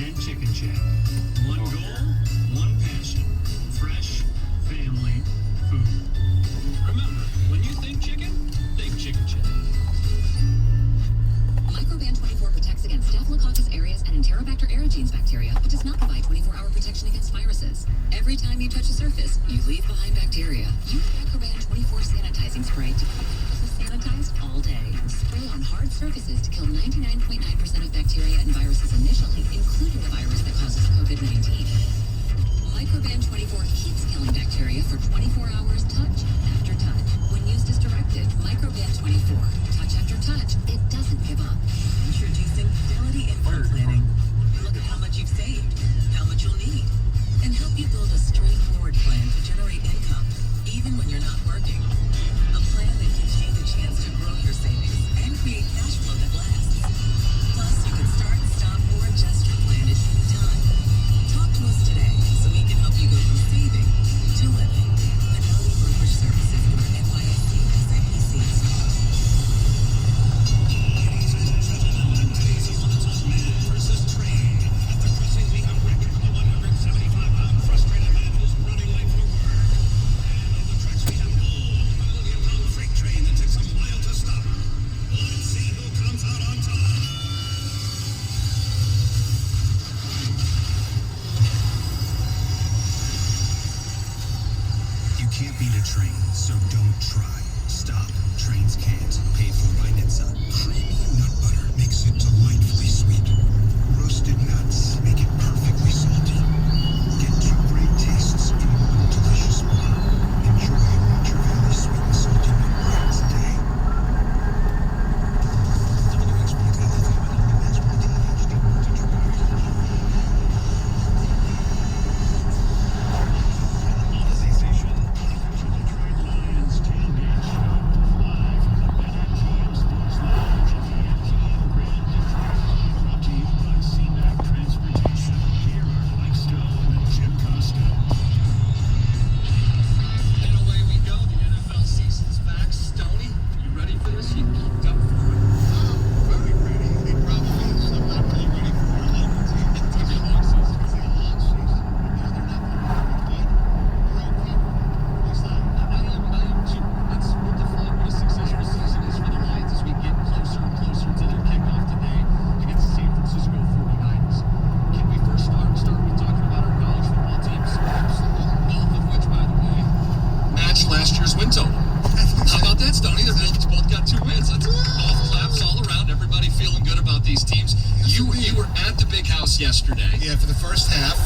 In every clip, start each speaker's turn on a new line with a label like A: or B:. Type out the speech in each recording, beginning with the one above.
A: and Chicken Shack. One goal, one passion. Fresh, family, food. Remember, when you think chicken, think Chicken Shack.
B: Microban 24 protects against Staphylococcus aureus and Enterobacter aerogenes bacteria, but does not provide 24-hour protection against viruses. Every time you touch a surface, you leave behind bacteria. Use Microban 24 sanitizing spray to keep surfaces sanitized all day. Spray on hard surfaces to kill 99.9% of bacteria and viruses initially, including the virus that causes COVID-19. Microban 24 keeps killing bacteria for 24 hours, touch after touch. When used as directed, Microban 24, touch after touch, it doesn't give up. Introducing Fidelity Income Planning. Look at how much you've saved, how much you'll need, and help you build a straightforward plan to generate income, even when you're not working. A plan that gives you the chance to grow your savings and create cash flow that lasts. Plus, you can start, stop, or adjust your plan at any time. Talk to us today so we can help you go from saving to living. Fidelity Brokerage Services, NYSE, SIPC.
C: Ladies and gentlemen, today's Olympics man versus train. After crossing the unreckoned 175-pound frustrated man who's running late for work. And on the tracks we have Bull, a million-pound freight train that takes a mile to stop. Let's see who comes out on top.
D: You can't beat a train, so don't try. Stop. Trains can't. Paid for by NHTSA.
E: Creamy nut butter makes it delightfully sweet. Roasted nuts make it perfectly salty. Get two great tastes in one delicious bar. Enjoy a Nature Valley sweet and salty nut bar today.
A: And away we go. The NFL season's back. Stoney, you ready for this? You geeked up for it?
F: Very ready. They probably, I'm not really ready for a long season. It's a long season. It's a long season. They're not very good, but we're okay. At least
A: I am too. That's what the flavor of a successful season is for the Lions as we get closer and closer to their kickoff today against the San Francisco 49ers. Can we first start with talking about our college football teams? Absolutely. Both of which, by the way, match last year's win total. How about that, Stoney? They're both got 2 wins. Let's golf claps all around. Everybody feeling good about these teams. You were at the big house yesterday.
F: Yeah, for the first half.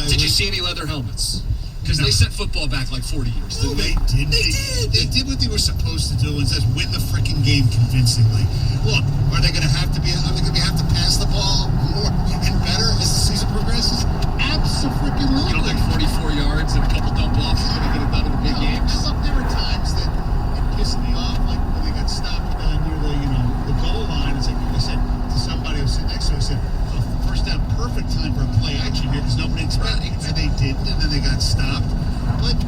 A: Did you see any leather helmets? Because
F: No.
A: they set football back like 40 years.
F: No, they did. They did what they were supposed to do and says win the freaking game convincingly. Look, are they going to have to pass the ball more and better as the season progresses? Absolutely.
A: You don't think 44 yards and a couple dump offs is going to get it done in the big games?
F: Look, there were times that it pissed me off, like when they got stopped near the goal line. It's like I said to somebody who was sitting next to me, I said, oh, first down, perfect time for a play action here because nobody expected it. And they didn't, and then they got stopped. But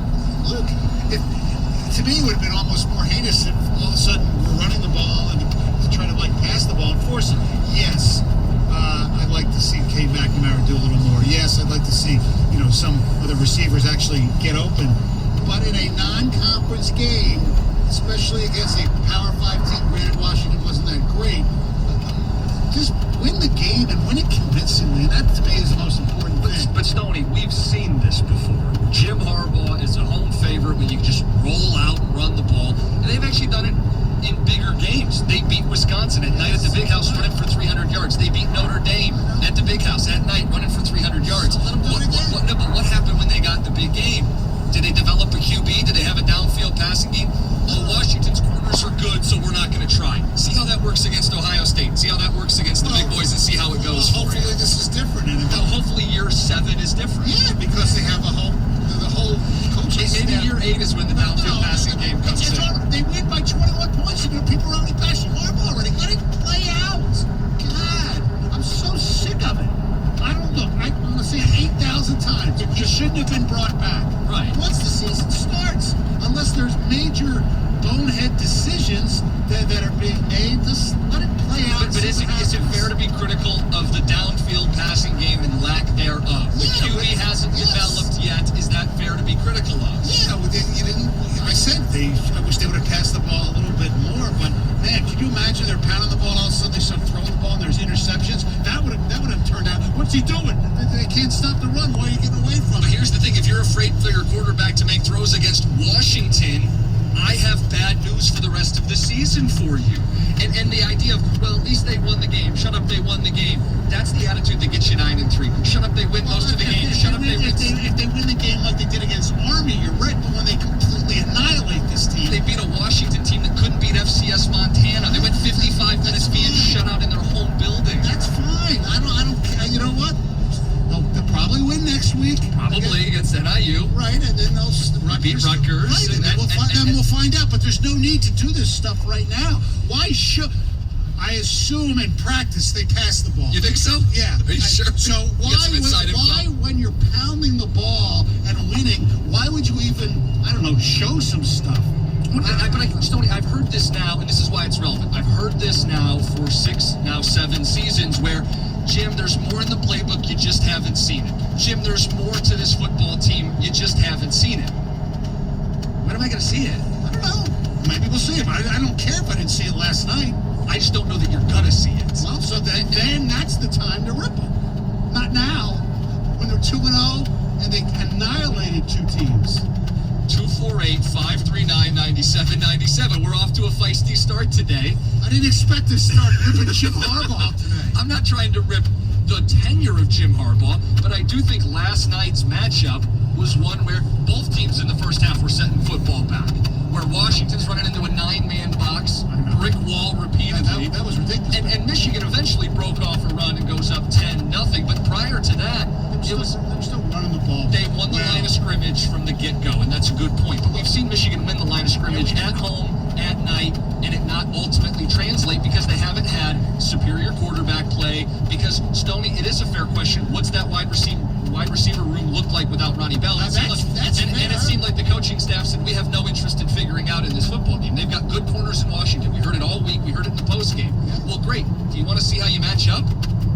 F: look, to me, it would have been almost more heinous if all of a sudden we're running the ball and to try to pass the ball and force it. Yes, I'd like to see Kate McNamara do a little more. Yes, I'd like to see some of the receivers actually get open. But in a non-conference game, especially against a Power 5 team, granted Washington wasn't that great, just win the game and win it convincingly. And that to me is the most important thing.
A: But Stoney, we've seen this before. Jim Harbaugh is a home favorite when you just roll out and run the ball. And they've actually done it in bigger games. They beat Wisconsin at night at the Big House running for 300 yards. They beat Notre Dame at the Big House at night running for 300 yards. But what happened when they got the big game? Did they develop a QB? Did they have a downfield passing game? Oh, Washington's corners are good, so we're not going to try. See how that works against Ohio State. See how that works against the big boys and see how it goes.
F: Hopefully this is different.
A: Hopefully year 7 is different.
F: Yeah, because they have the whole coaching staff.
A: Maybe year 8 is when the downfield passing game comes in.
F: They win by 21 points. People are already bashing Harbaugh already. Let it play out. he doing? They can't stop the run. Why are you getting away from
A: But
F: it?
A: here's the thing, if you're afraid for your quarterback to make throws against Washington, I have bad news for the rest of the season for you. And the idea of, well, at least they won the game. Shut up, they won the game. That's the attitude that gets you 9-3. Shut up, they win most of the game. Shut up, they win.
F: If they win the game like they did against Army, you're right. But when they completely annihilate this team,
A: They beat a Washington team that couldn't beat FCS Montana. They went 55 minutes being shut out in their home building.
F: that's fine. I don't care. You know what? They'll probably win next week.
A: Probably against NIU.
F: Right, and then they'll
A: Beat Rutgers.
F: Right, and then we'll find out. But there's no need to do this stuff right now. Why should? I assume in practice they pass the ball.
A: You think so?
F: Yeah.
A: Are you sure?
F: So
A: Get some inside info.
F: when you're pounding the ball and winning, why would you even, I don't know, show some stuff?
A: Stoney, I've heard this now, and this is why it's relevant. I've heard this now for 7 seasons where, Jim, there's more in the playbook, you just haven't seen it. Jim, there's more to this football team, you just haven't seen it. When am I going to see it?
F: I don't know. Maybe we'll see it. But I don't care if I didn't see it last night.
A: I just don't know that you're going to see it.
F: Well, so then that's the time to rip them. Not now, when they're 2-0 and they annihilated two teams.
A: 248-539-9797. We're off to a feisty start today.
F: I didn't expect to start ripping Jim Harbaugh today.
A: I'm not trying to rip the tenure of Jim Harbaugh, but I do think last night's matchup was one where both teams in the first half were setting football back. Where Washington's running into a 9-man box, brick wall repeatedly.
F: That was ridiculous.
A: And Michigan eventually broke off a run and goes up 10-0. But prior to that,
F: they were still running the ball.
A: they won the line of scrimmage from the get-go, and that's a good point. But we've seen Michigan win the line of scrimmage at home, at night, and it not ultimately translate because they haven't had superior quarterback play. Because, Stoney, it is a fair question. What's that wide receiver room look like without Ronnie Bell?
F: That's
A: and it seemed like the coaching staff said, we have no interest in figuring out in this football game. They've got good corners in Washington. We heard it all week. We heard it in the post game. Well, great. Do you want to see how you match up?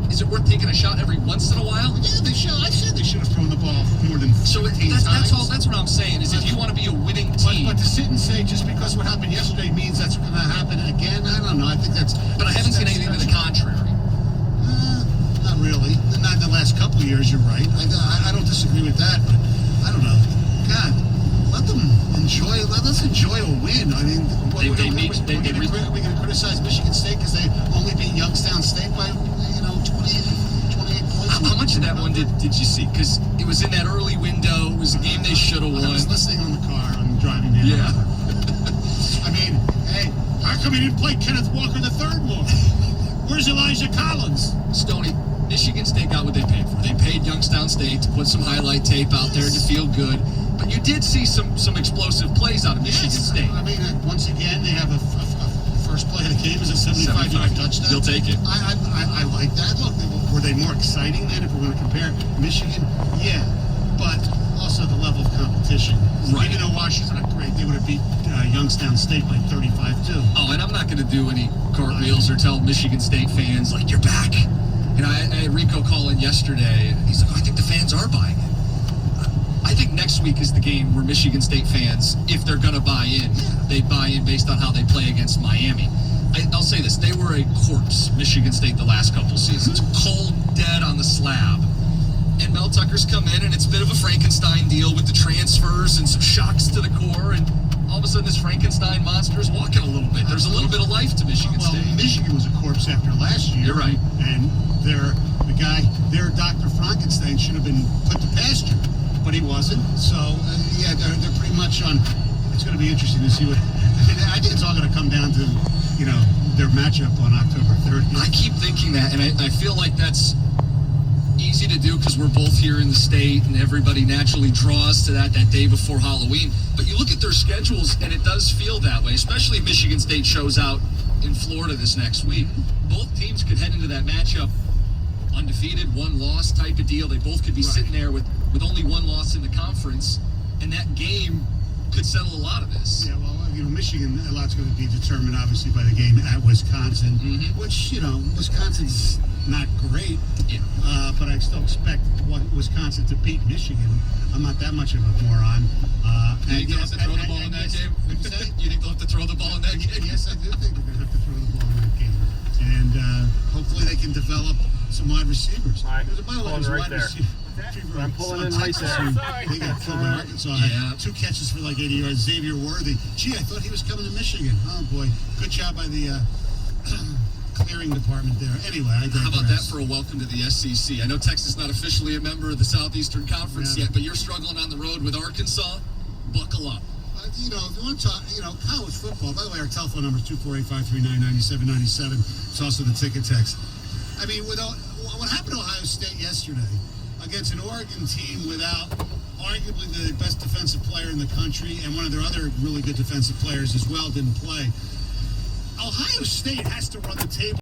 A: Is it worth taking a shot every once in a while?
F: Yeah, they should. I said they should have thrown the ball more than 15
A: that's
F: times.
A: all. That's what I'm saying. Is if you want to be a winning team.
F: But to sit and say just because what happened yesterday means that's going to happen again, I don't know. I think that's.
A: But I haven't seen anything to the contrary.
F: Not really. Not in the last couple of years. You're right. I don't disagree with that. But I don't know. God, let them enjoy. Let's enjoy a win. I mean,
A: They
F: are we
A: beat-
F: going to criticize Michigan State because they only beat Youngstown State by 28 points?
A: How much of that one did you see? Because it was in that early window. It was a game they should have
F: I
A: won.
F: was listening on the car. I'm driving down.
A: Yeah.
F: I mean, hey, how come he didn't play Kenneth Walker III more? Where's Elijah Collins?
A: Stoney, Michigan State got what they paid for. They paid Youngstown State to put some highlight tape out there to feel good. But you did see some explosive plays out of Michigan State.
F: I mean, once again, they have a first play of the game is a 75-yard touchdown.
A: You'll take it.
F: I like that. Look, were they more exciting then if we're going to compare Michigan? Yeah, but also the level of competition.
A: Right.
F: Even though Washington are great, they would have beat Youngstown State by 35 too.
A: Oh, and I'm not going to do any cartwheels or tell Michigan State fans, like, you're back. You know, I had Rico call in yesterday. He's like, I think the fans are buying it. I think next week is the game where Michigan State fans, if they're going to buy in, they buy in based on how they play against Miami. I'll say this. They were a corpse, Michigan State, the last couple seasons. Cold, dead on the slab. And Mel Tucker's come in, and it's a bit of a Frankenstein deal with the transfers and some shocks to the core. And all of a sudden, this Frankenstein monster is walking a little bit. There's a little bit of life to Michigan
F: Well,
A: State.
F: Michigan was a corpse after last year.
A: You're right.
F: And their Dr. Frankenstein should have been put to pasture, but he wasn't. So, yeah, they're pretty much on. It's going to be interesting to see what. I think it's all going to come down to, their matchup on October 30th.
A: I keep thinking that, and I feel like that's easy to do because we're both here in the state and everybody naturally draws to that day before Halloween. But you look at their schedules and it does feel that way, especially if Michigan State shows out in Florida this next week. Both teams could head into that matchup undefeated, one-loss type of deal. They both could be sitting there with only one loss in the conference, and that game could settle a lot of this.
F: Yeah, well, Michigan, a lot's going to be determined, obviously, by the game at Wisconsin, which, Wisconsin's not great, but I still expect Wisconsin to beat Michigan. I'm not that much of a moron.
A: You think they'll have to throw the ball in that game?
F: What'd you say?
A: You think they'll have to throw the ball in that game?
F: Yes, I do think they're going to have to throw the ball in that game. And hopefully they can develop some wide receivers.
G: All right,
F: There's a by the way,
G: pulling
F: there's a
G: right
F: wide
G: there.
F: receiver.
G: I'm pulling in
F: on
G: right
F: Texas
G: there.
F: who
G: Sorry.
F: They got killed by Arkansas.
A: Yeah.
F: Had 2 catches for like 80 yards. Xavier Worthy. Gee, I thought he was coming to Michigan. Oh boy, good job by the clearing department there. Anyway, I digress.
A: How about that for a welcome to the SEC? I know Texas is not officially a member of the Southeastern Conference
F: Yeah.
A: yet, but you're struggling on the road with Arkansas. Buckle up.
F: You know, if you want to talk, college football. By the way, our telephone number is 248-539-9797. It's also the ticket text. I mean, what happened to Ohio State yesterday against an Oregon team without arguably the best defensive player in the country and one of their other really good defensive players as well didn't play. Ohio State has to run the table.